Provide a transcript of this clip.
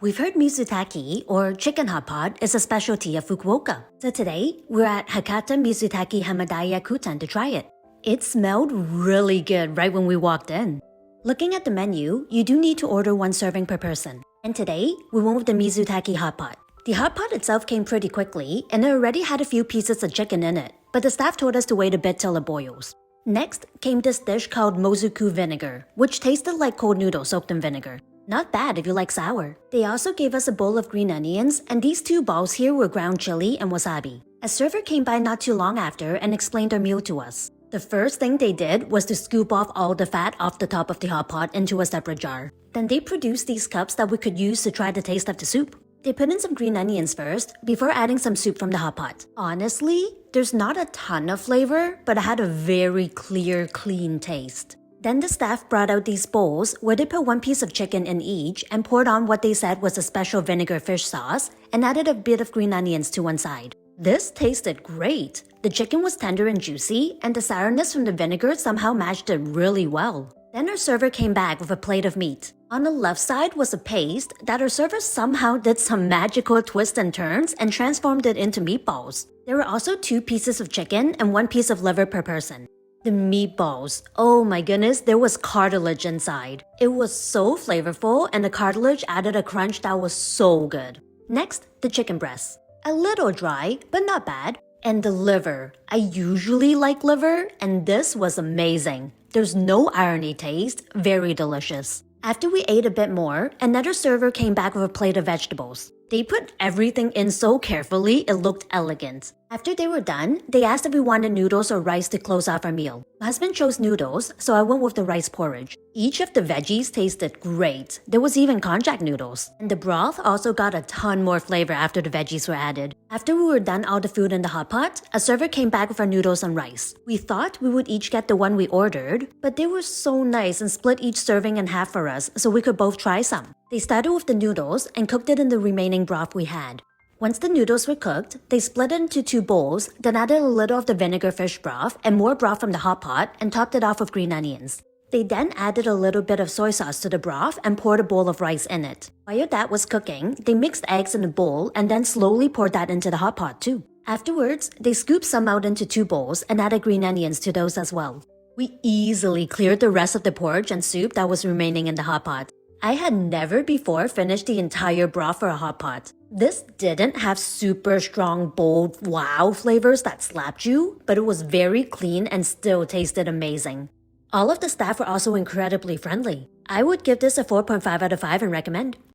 We've heard Mizutaki, or chicken hot pot, is a specialty of Fukuoka. So today, we're at Hakata Mizutaki Hamadaya Kouten to try it. It smelled really good right when we walked in. Looking at the menu, you do need to order 1 serving per person. And today, we went with the Mizutaki hot pot. The hot pot itself came pretty quickly, and it already had a few pieces of chicken in it, but the staff told us to wait a bit till it boils. Next came this dish called mozuku vinegar, which tasted like cold noodles soaked in vinegar. Not bad if you like sour. They also gave us a bowl of green onions, and these 2 balls here were ground chili and wasabi. A server came by not too long after and explained their meal to us. The first thing they did was to scoop off all the fat off the top of the hot pot into a separate jar. Then they produced these cups that we could use to try the taste of the soup. They put in some green onions first, before adding some soup from the hot pot. Honestly, there's not a ton of flavor, but it had a very clear, clean taste. Then the staff brought out these bowls where they put 1 piece of chicken in each and poured on what they said was a special vinegar fish sauce and added a bit of green onions to one side. This tasted great. The chicken was tender and juicy, and the sourness from the vinegar somehow matched it really well. Then our server came back with a plate of meat. On the left side was a paste that our server somehow did some magical twists and turns and transformed it into meatballs. There were also 2 pieces of chicken and 1 piece of liver per person. The meatballs, oh my goodness, there was cartilage inside. It was so flavorful, and the cartilage added a crunch that was so good. Next, the chicken breast. A little dry, but not bad. And the liver. I usually like liver, and this was amazing. There's no irony taste, very delicious. After we ate a bit more, another server came back with a plate of vegetables. They put everything in so carefully, it looked elegant. After they were done, they asked if we wanted noodles or rice to close off our meal. My husband chose noodles, so I went with the rice porridge. Each of the veggies tasted great. There was even konjac noodles. And the broth also got a ton more flavor after the veggies were added. After we were done all the food in the hot pot, a server came back with our noodles and rice. We thought we would each get the one we ordered, but they were so nice and split each serving in half for us so we could both try some. They started with the noodles and cooked it in the remaining broth we had. Once the noodles were cooked, they split it into 2 bowls, then added a little of the vinegar fish broth and more broth from the hot pot and topped it off with green onions. They then added a little bit of soy sauce to the broth and poured a bowl of rice in it. While that was cooking, they mixed eggs in a bowl and then slowly poured that into the hot pot too. Afterwards, they scooped some out into 2 bowls and added green onions to those as well. We easily cleared the rest of the porridge and soup that was remaining in the hot pot. I had never before finished the entire broth for a hot pot. This didn't have super strong, bold, wow flavors that slapped you, but it was very clean and still tasted amazing. All of the staff were also incredibly friendly. I would give this a 4.5 out of 5 and recommend.